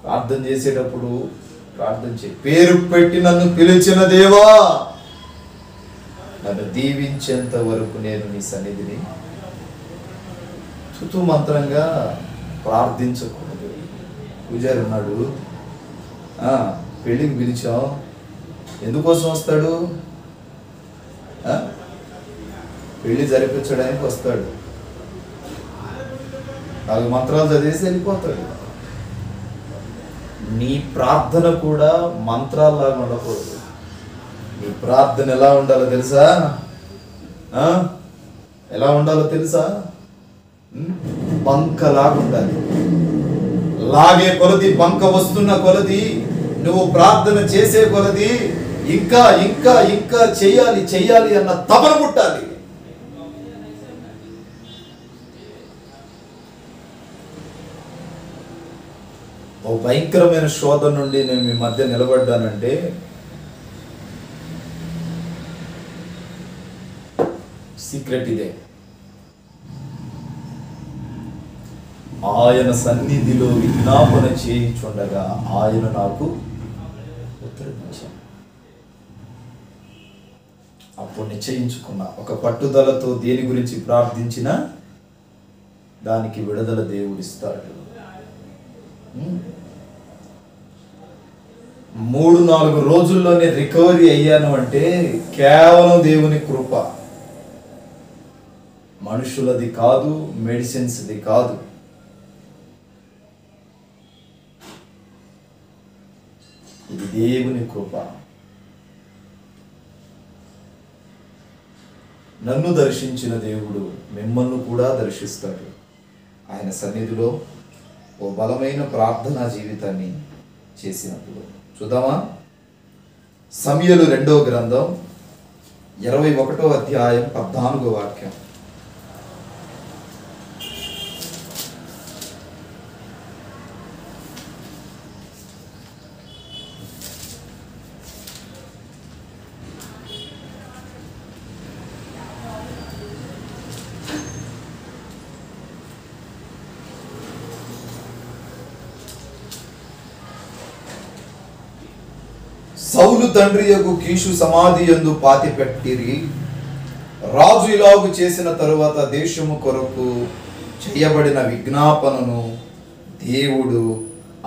ప్రార్థన చేసేటప్పుడు ప్రార్థన చేయి. పేరు పెట్టి నన్ను పిలిచిన దేవా, నన్ను దీవించేంత వరకు నేను నీ సన్నిధిని తుతు మంత్రంగా ప్రార్థించకూడదు. పూజారి ఉన్నాడు, పెళ్ళికి పిలిచాం, ఎందుకోసం వస్తాడు? పెళ్లి జరిపించడానికి వస్తాడు. 4 మంత్రాలు చదివేసి వెళ్ళిపోతాడు. నీ ప్రార్థన కూడా మంత్రాల్లాగా ఉండకూడదు. నీ ప్రార్థన ఎలా ఉండాలో తెలుసా? ఎలా ఉండాలో తెలుసా? బంకలాగా ఉండాలి. లాగే కొలది, బంక వస్తున్న కొలది, నువ్వు ప్రార్థన చేసే కొలది ఇంకా ఇంకా ఇంకా చెయ్యాలి చెయ్యాలి అన్న తపన పుట్టాలి. ఓ భయంకరమైన శోధన నుండి నేను మీ మధ్య నిలబడ్డానంటే సీక్రెట్ ఇదే. ఆయన సన్నిధిలో విజ్ఞాపన చేయించుండగా ఆయన నాకు ఉత్తరమిచ్చాడు. అప్పుడు నిశ్చయించుకున్నా, ఒక పట్టుదలతో దేని గురించి ప్రార్థించినా దానికి విడుదల దేవుడిస్తాడు. 3-4 రోజుల్లోనే రికవరీ అయ్యాను అంటే కేవలం దేవుని కృప, మనుషులది కాదు, మెడిసిన్స్ది కాదు. ఇది దేవుని కృప. నన్ను దర్శించిన దేవుడు మిమ్మల్ని కూడా దర్శిస్తాడు. ఆయన సన్నిధిలో ఓ బలమైన ప్రార్థనా జీవితాన్ని చేసినప్పుడు చూద్దామా? సమూయేలు 2వ గ్రంథం 21వ అధ్యాయం 14వ వాక్యం. సౌలు తండ్రియగు కీషు సమాధి యందు పాతిపెట్టిరి. రాజు ఇలాగు చేసిన తరువాత దేశము కొరకు చేయబడిన విజ్ఞాపనను దేవుడు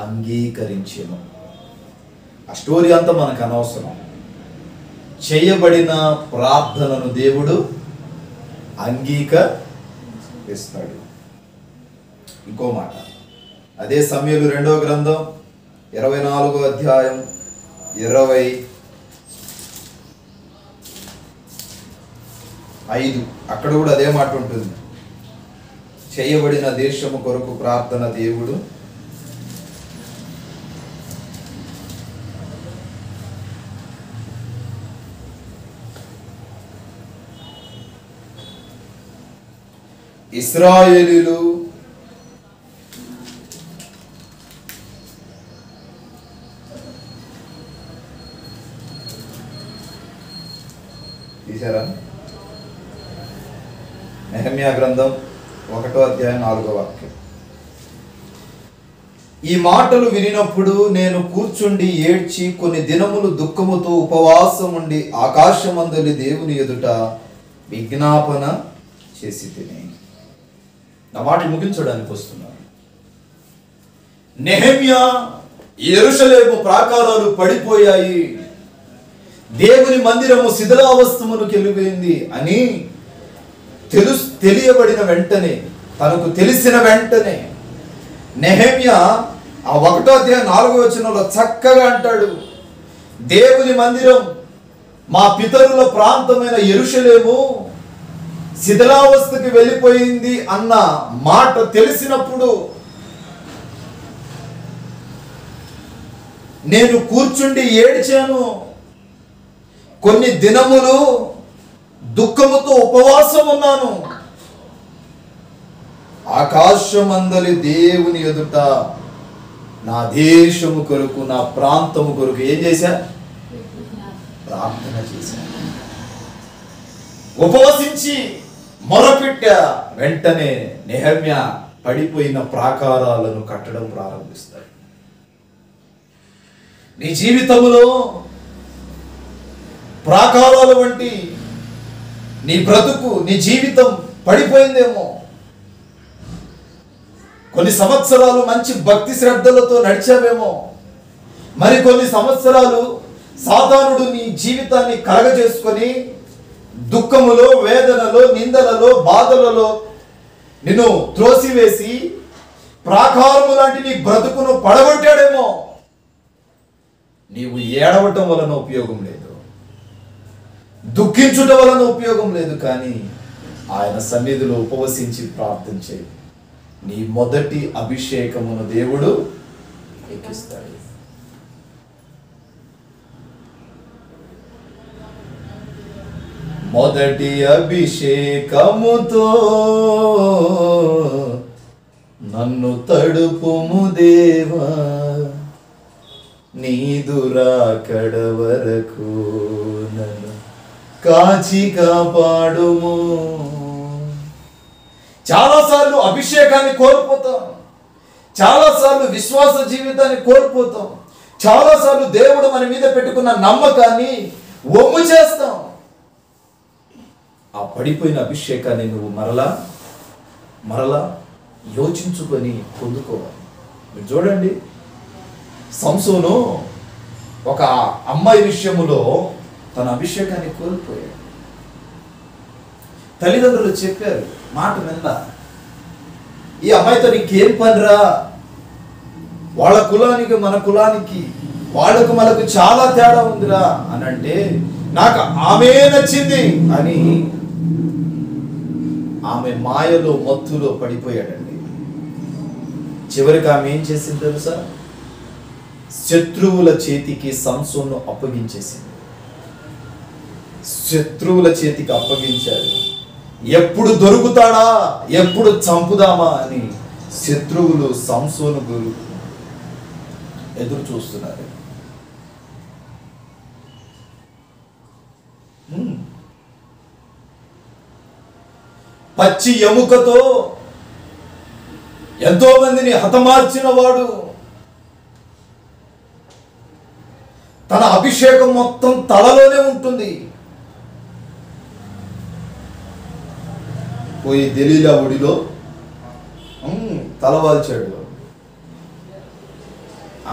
అంగీకరించెను. ఆ స్టోరీ అంతా మనకు అనవసరం. చేయబడిన ప్రార్థనను దేవుడు అంగీకరిస్తాడు. ఇంకో మాట, అదే సమూయేలు 2వ గ్రంథం 24వ అధ్యాయం 25 అక్కడ కూడా అదే మాట ఉంటుంది. చేయబడిన దేశము కొరకు ప్రార్థన దేవుడు ఇశ్రాయేలీయులు తీశారా? నెహెమ్యా గ్రంథం 1వ అధ్యాయం 4వ వాక్యం. ఈ మాటలు వినినప్పుడు నేను కూర్చుండి ఏడ్చి కొన్ని దినములు దుఃఖముతో ఉపవాసం ఉండి ఆకాశమందలి దేవుని ఎదుట విజ్ఞాపన చేసి తిని. నా మాట ముగించడానికి వస్తున్నాను. నెహెమ్యా, యెరూషలేము ప్రాకారాలు పడిపోయాయి, దేవుని మందిరము శిథిలావస్థములకు వెళ్ళిపోయింది అని తెలియబడిన వెంటనే, తనకు తెలిసిన వెంటనే నెహెమ్యా ఆ 1వ అధ్యాయం 4వ వచనంలో చక్కగా అంటాడు, దేవుని మందిరం, మా పితరుల ప్రాంతమైన యెరూషలేము శిథిలావస్థకి వెళ్ళిపోయింది అన్న మాట తెలిసినప్పుడు నేను కూర్చుండి ఏడ్చాను, కొన్ని దినములు దుఃఖముతో ఉపవాసం ఉన్నాను. ఆకాశమందలి దేవుని ఎదుట నా దేశము కొరకు, నా ప్రాంతము కొరకు ఏం చేశా? ప్రార్థన చేశా, ఉపవసించి మొరపెట్టా. వెంటనే నెహెమ్యా పడిపోయిన ప్రాకారాలను కట్టడం ప్రారంభిస్తాడు. నీ జీవితంలో ప్రాకారాల వంటి నీ బ్రతుకు, నీ జీవితం పడిపోయిందేమో. కొన్ని సంవత్సరాలు మంచి భక్తి శ్రద్ధలతో నడిచావేమో, మరి కొన్ని సంవత్సరాలు సాతానుడు నీ జీవితాన్ని కలగజేసుకొని దుఃఖములో, వేదనలో, నిందలలో, బాధలలో నిన్ను త్రోసివేసి ప్రాకారము లాంటి నీ బ్రతుకును పడగొట్టాడేమో. నీవు ఏడవటం వలన ఉపయోగం లేదు, దుఃఖించుట వలన ఉపయోగం లేదు, కానీ ఆయన సన్నిధిలో ఉపవసించి ప్రార్థన చేయి. నీ మొదటి అభిషేకమును దేవుడు ఎక్కిస్తాడు. మొదటి అభిషేకముతో నన్ను తడుపుము దేవా, నీదు రాకడ వరకు నన్ను కాచి కాపాడుము. చాలాసార్లు అభిషేకాన్ని కోల్పోతాం, చాలాసార్లు విశ్వాస జీవితాన్ని కోల్పోతాం, చాలాసార్లు దేవుడు మన మీద పెట్టుకున్న నమ్మకాన్ని వమ్ము చేస్తాం. ఆ పడిపోయిన అభిషేకాన్ని నువ్వు మరలా యోచించుకొని పొందుకోవాలి. మీరు చూడండి, సంసోను ఒక అమ్మాయి విషయములో తన అభిషేకాన్ని కోల్పోయాడు. తల్లిదండ్రులు చెప్పారు, మాట విన్నా, ఈ అమ్మాయితో నీకేం పనిరా, వాళ్ళ కులానికి మన కులానికి వాళ్ళకు మనకు చాలా తేడా ఉందిరా అని అంటే, నాకు ఆమె నచ్చింది అని ఆమె మాయలో మత్తులో పడిపోయాడండి. చివరికి ఆమె ఏం చేసింది తెలుసా? శత్రువుల చేతికి సంసోను అప్పగించేసింది. శత్రువుల చేతికి అప్పగించాడు. ఎప్పుడు దొరుకుతాడా, ఎప్పుడు చంపుదామా అని శత్రువులు సంసోను గురు ఎదురు చూస్తున్నారు. పచ్చి ఎముకతో ఎంతో మందిని హతమార్చిన వాడు తన అభిషేకం మొత్తం తలలోనే ఉంటుంది. పోయి దెలీలా ఒడిలో తలవాల్చాడు.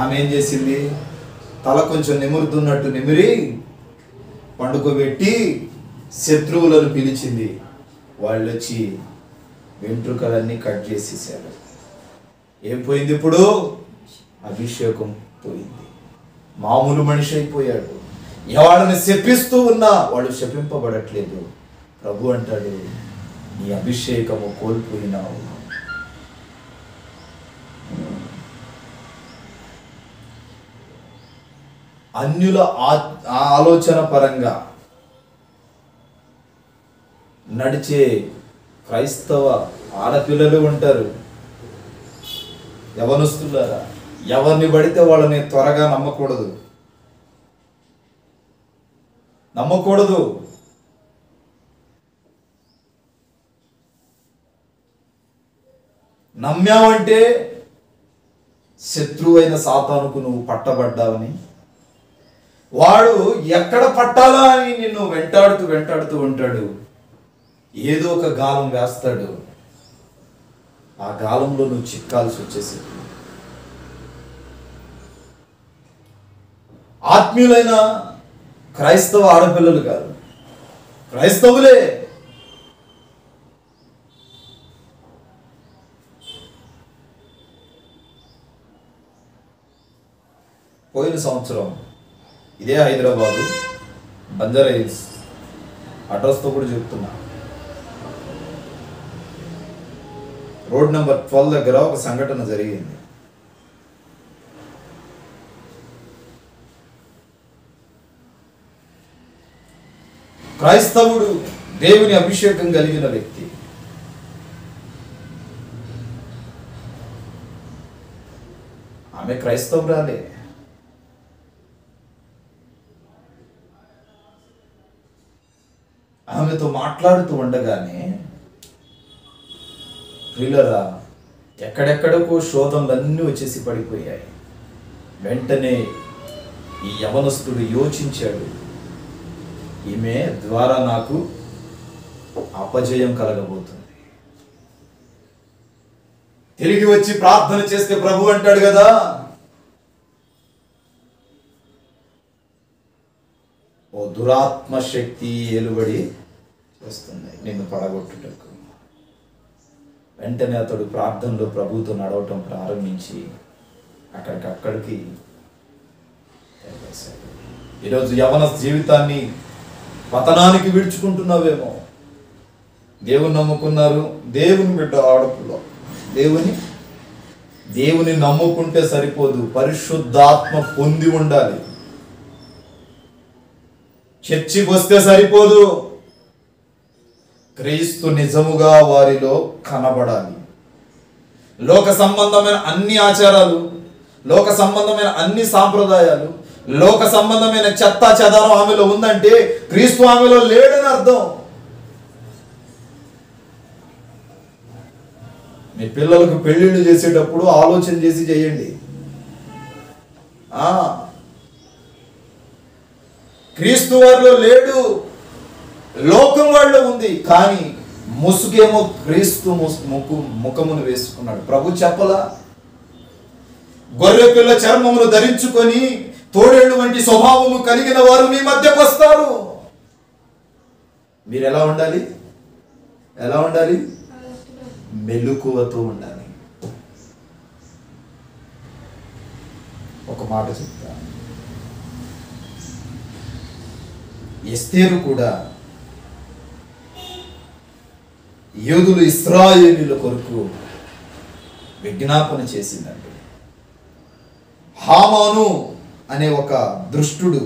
ఆమె ఏం చేసింది? తల కొంచెం నిమురుతున్నట్టు నిమిరి పండుకోబెట్టి శత్రువులను పిలిచింది. వాళ్ళు వచ్చి వెంట్రుకలన్నీ కట్ చేసేసారు. ఏం పోయింది ఇప్పుడు? అభిషేకం పోయింది. మామూలు మనిషి అయిపోయాడు. ఎవరిని శపిస్తూ ఉన్నా వాడు శపింపబడట్లేదు. ప్రభు అంటాడు, నీ అభిషేకము కోల్పోయినావు. అన్యుల ఆలోచన పరంగా నడిచే క్రైస్తవ ఆడపిల్లలు ఉంటారు. యవనస్తులారా, ఎవరిని పడితే వాళ్ళని త్వరగా నమ్మకూడదు. నమ్మావంటే శత్రువైన సాతానుకు నువ్వు పట్టబడ్డావని, వాడు ఎక్కడ పట్టాలా అని నిన్ను వెంటాడుతూ ఉంటాడు. ఏదో ఒక గాలం వేస్తాడు. ఆ గాలంలో నువ్వు చిక్కాల్సి వచ్చేసింది. ఆత్మీయులైన క్రైస్తవ ఆడపిల్లలు కాదు, క్రైస్తవులే. పోయిన సంవత్సరం ఇదే హైదరాబాదు బంజారా హిల్స్ అడ్రస్తో కూడా చెప్తున్నా, రోడ్ నెంబర్ 12 దగ్గర ఒక సంఘటన జరిగింది. క్రైస్తవుడు, దేవుని అభిషేకం కలిగిన వ్యక్తి ఆమె క్రైస్తవురాలే. ఆమెతో మాట్లాడుతూ ఉండగానే ప్రియులరా, ఎక్కడెక్కడికో శోధనలన్నీ వచ్చేసి పడిపోయాయి. వెంటనే ఈ యవనస్తుడు యోచించాడు, ఈమె ద్వారా నాకు అపజయం కలగబోతుంది. తిరిగి వచ్చి ప్రార్థన చేస్తే ప్రభు అంటాడు కదా, ఓ దురాత్మ శక్తి ఏలుబడి వస్తుంది నిన్ను పడగొట్టుటకు. వెంటనే అతడు ప్రార్థనలో ప్రభుతో నడవటం ప్రారంభించి అక్కడికి ఈరోజు యవన జీవితాన్ని పతనానికి విడుచుకుంటున్నావేమో. దేవుని నమ్ముకున్నారు, దేవుని బిడ్డ ఆడపిల్ల, దేవుని నమ్ముకుంటే సరిపోదు, పరిశుద్ధాత్మ పొంది ఉండాలి. చర్చికి వస్తే సరిపోదు, క్రీస్తు నిజముగా వారిలో కనబడాలి. లోక సంబంధమైన అన్ని ఆచారాలు, లోక సంబంధమైన అన్ని సాంప్రదాయాలు, లోక సంబంధమైన చెత్త చెదారం ఆమెలో ఉందంటే క్రీస్తు ఆమెలో లేడని అర్థం. మీ పిల్లలకు పెళ్లిళ్ళు చేసేటప్పుడు ఆలోచన చేసి చేయండి. క్రీస్తు వారిలో లేడు, లోకం వాళ్ళలో ఉంది. కానీ ముసుగేమో క్రీస్తు ముఖమును వేసుకున్నాడు. ప్రభు చెప్పలా, గొర్రె పిల్ల చర్మమును ధరించుకొని తోడేళ్ళు వంటి స్వభావము కలిగిన వారు మీ మధ్యకు వస్తారు. మీరు ఎలా ఉండాలి? మెలకువతో ఉండాలి. ఒక మాట చెప్తా, ఎస్తేరు కూడా యూదులు ఇశ్రాయేలీయుల కొరకు విజ్ఞాపన చేసిందండి. హామాను అనే ఒక దుష్టుడు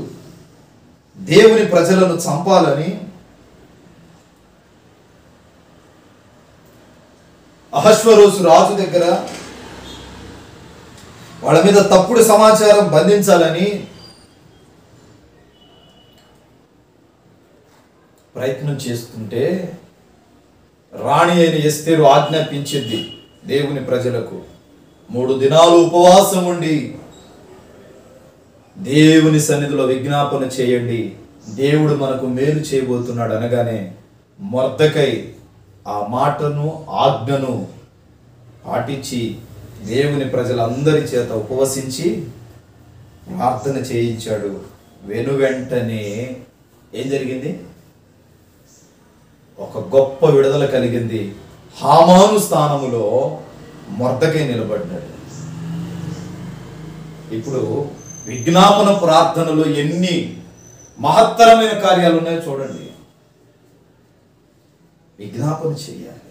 దేవుని ప్రజలను చంపాలని అహష్వరోసు రాజు దగ్గర వాళ్ళ మీద తప్పుడు సమాచారం బంధించాలని ప్రయత్నం చేస్తుంటే రాణి అయిన ఎస్తేరు ఆజ్ఞాపించింది దేవుని ప్రజలకు 3 దినాలు ఉపవాసం ఉండి దేవుని సన్నిధిలో విజ్ఞాపన చేయండి, దేవుడు మనకు మేలు చేయబోతున్నాడు అనగానే మొర్దెకై ఆ మాటను ఆజ్ఞను పాటించి దేవుని ప్రజలందరి చేత ఉపవసించి ప్రార్థన చేయించాడు. వెనువెంటనే ఏం జరిగింది? ఒక గొప్ప విడుదల కలిగింది. హామాను స్థానములో మొర్దెకై నిలబడ్డాడు. ఇప్పుడు విజ్ఞాపన ప్రార్థనలో ఎన్ని మహత్తరమైన కార్యాలు ఉన్నాయో చూడండి. విజ్ఞాపన చేయాలి.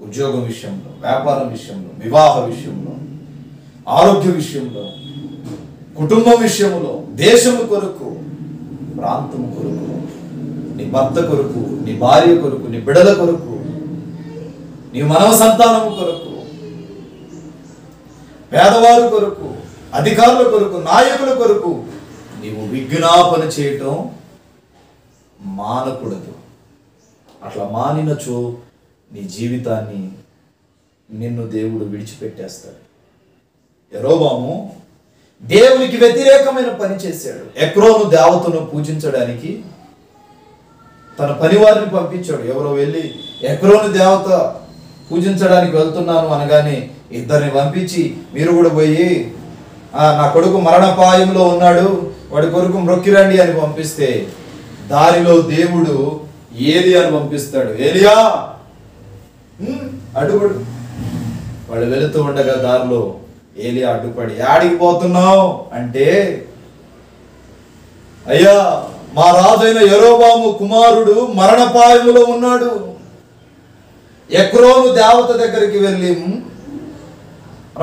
ఉద్యోగం విషయంలో, వ్యాపారం విషయంలో, వివాహ విషయంలో, ఆరోగ్య విషయంలో, కుటుంబం విషయంలో, దేశము కొరకు, ప్రాంతము కొరకు, నీ భర్త కొరకు, నీ భార్య కొరకు, నీ బిడ్డల కొరకు, నీ మానవ సంతానము కొరకు, పేదవారు కొరకు, అధికారుల కొరకు, నాయకుల కొరకు నీవు విజ్ఞాపన చేయటం మానకూడదు. అట్లా మానినచో నీ జీవితాన్ని నిన్ను దేవుడు విడిచిపెట్టేస్తాడు. యెరోబాము దేవునికి వ్యతిరేకమైన పని చేశాడు. ఎక్రోను దేవతను పూజించడానికి తన పనివారిని పంపించాడు. ఎవరో వెళ్ళి ఎక్రోను దేవత పూజించడానికి వెళ్తున్నాను అనగానే ఇద్దరిని పంపించి మీరు కూడా పోయి నా కొడుకు మరణపాయంలో ఉన్నాడు, వాడి కొడుకు మ్రొక్కిరండి అని పంపిస్తే దారిలో దేవుడు ఏలియాను పంపిస్తాడు. ఏలియా అడ్డుపడు. వాళ్ళు వెళుతూ ఉండగా దారిలో ఏలియా అడ్డుపడి యాడికి పోతున్నావు అంటే, అయ్యా మా రాజైన యెరోబాము కుమారుడు మరణపాయములో ఉన్నాడు, ఎక్రోను దేవత దగ్గరికి వెళ్ళి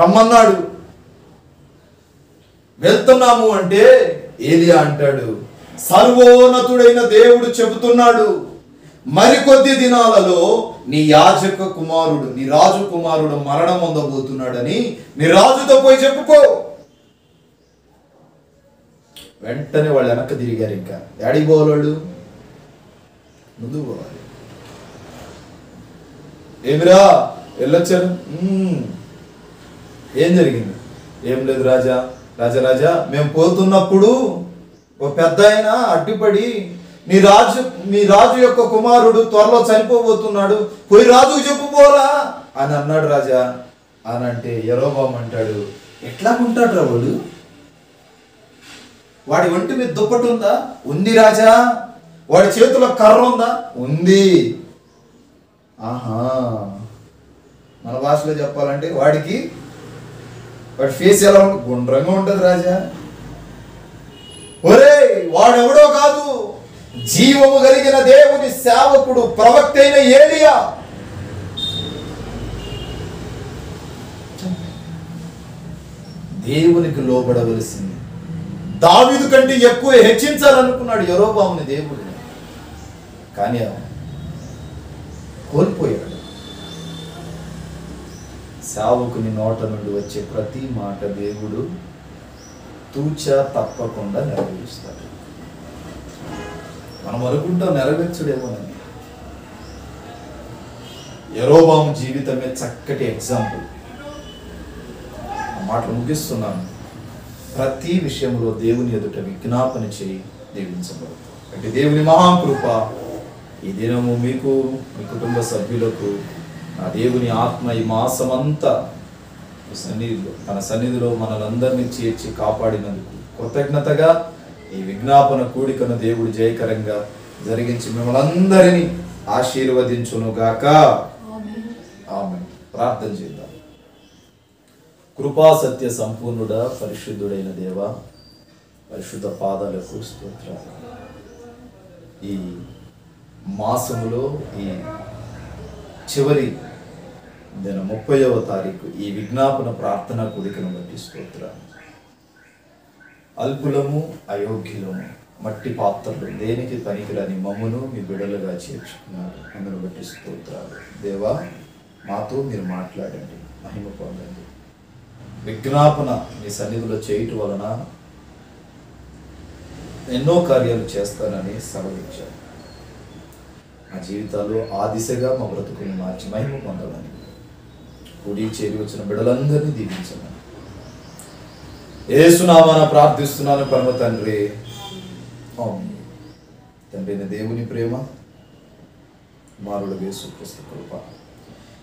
రమ్మన్నాడు, వెళ్తున్నాము అంటే ఏలియా అంటాడు, సర్వోన్నతుడైన దేవుడు చెబుతున్నాడు, మరికొద్ది దినాలలో నీ యాజక కుమారుడు, నీ రాజు కుమారుడు మరణం పొందబోతున్నాడని మీ రాజుతో పోయి చెప్పుకో. వెంటనే వాళ్ళు వెనక్కి తిరిగారు. ఇంకా యాడికి పోవాళ్ళు? ముందుకు పోవాలి. ఏమిరా వెళ్ళొచ్చారు? ఏం జరిగింది? ఏం లేదు రాజా, రాజా మేము పోతున్నప్పుడు ఒక పెద్ద ఆయన అడ్డుపడి మీ రాజు యొక్క కుమారుడు త్వరలో చనిపోబోతున్నాడు, పోయి రాజుకు చెప్పుకోరా అని అన్నాడు రాజా అని అంటే యెరోబాము అంటాడు, ఎట్లా ఉంటాడు రా వాడు? వాడి ఒంటి మీద దుప్పటి ఉందా? ఉంది రాజా. వాడి చేతిలో కర్ర ఉందా? ఉంది. ఆహా, మన భాషలో చెప్పాలంటే వాడి ఫేస్ ఎలా ఉంటుంది? గుండ్రంగా ఉంటుంది రాజా. ఒరే వాడెవడో కాదు, జీవము కలిగిన దేవుని సేవకుడు, ప్రవక్త అయిన ఏలియా. ఇష్టం. దేవునికి లోబడవలసింది. దావీదు కంటే ఎక్కువ హెచ్చించాలనుకున్నాడు యరొబాముని దేవుడు, కానీ కోల్పోయాడు. సేవకుని నోట నుండి వచ్చే ప్రతి మాట దేవుడు తూచా తప్పకుండా నెరవేరుస్తాడు. మనం అనుకుంటాం నెరవేర్చుడేమోనని. యరొబాము జీవితమే చక్కటి ఎగ్జాంపుల్. ఆ మాటలు ముగిస్తున్నాను. ప్రతి విషయంలో దేవుని ఎదుట విజ్ఞాపన చేయి, దీవించబడతాం. అంటే దేవుని మహాకృప ఈ దినము మీకు, మీ కుటుంబ సభ్యులకు ఆ దేవుని ఆత్మ ఈ మాసమంతా తన సన్నిధిలో మనలందరినీ చేర్చి కాపాడినందుకు కృతజ్ఞతగా ఈ విజ్ఞాపన కూడికను దేవుడు జయకరంగా జరిగించి మిమ్మల్ని అందరినీ ఆశీర్వదించునుగాక. ఆమేన్. ప్రార్థన చేద్దాం. కృపా సత్య సంపూర్ణుడా, పరిశుద్ధుడైన దేవా, పరిశుద్ధ పాదాలకు స్తోత్రాలు. ఈ మాసములో ఈ చివరి దిన 30వ తారీఖు ఈ విజ్ఞాపన ప్రార్థన కూడికను బట్టి స్తోత్రాలు. అల్పులము, అయోగ్యులము, మట్టి పాత్రలు, దేనికి పనికిరాని మమ్మును మీ బిడలుగా చేర్చుకున్నారు. అందును బట్టి స్తోత్రాలు. దేవా, మాతో మీరు మాట్లాడండి, మహిమ పొందండి. విజ్ఞాపన మీ సన్నిధిలో చేయటం వలన ఎన్నో కార్యాలు చేస్తానని సెలవిచ్చారు. మా జీవితాల్లో ఆ దిశగా మా బ్రతుకుని మార్చి మహిమ పొందాలని, కూడి చేరి వచ్చిన బిడ్డలందరినీ దీవించమని యేసు నామమున ప్రార్థిస్తున్నాను పరమ తండ్రి. ఆమేన్. తండ్రి దేవుని ప్రేమ, కుమారుడు యేసుక్రీస్తు కృప,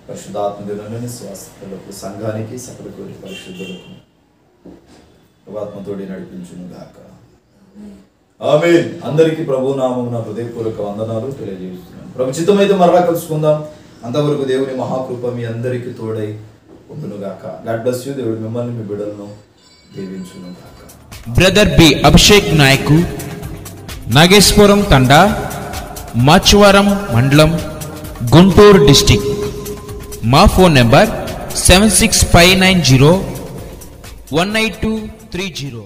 పరిశుద్ధాత్మ దేవుని స్వాస్థ్యులకు, సంఘానికి, సకల కోటి పరిశుద్ధులకు ఆత్మతోడి నడిపించును గాక. ఆమేన్. అందరికీ ప్రభు నామమున హృదయపూర్వక వందనాలు తెలియజేస్తున్నాను. ప్రభు చిత్తమైతే మరలా కలుసుకుందాం. అంతవరకు దేవుని మహాకృప మీ అందరికీ తోడై ఉండును గాక. God bless you. దేవుడు మిమ్మల్ని, మీ బిడ్డలను దీవించును గాక. బ్రదర్ బి అభిషేక్ నాయకు, నాగేశ్వరం తండా, మాచవరం మండలం, గుంటూరు డిస్టిక్. మా ఫోన్ నెంబర్ 7659018230.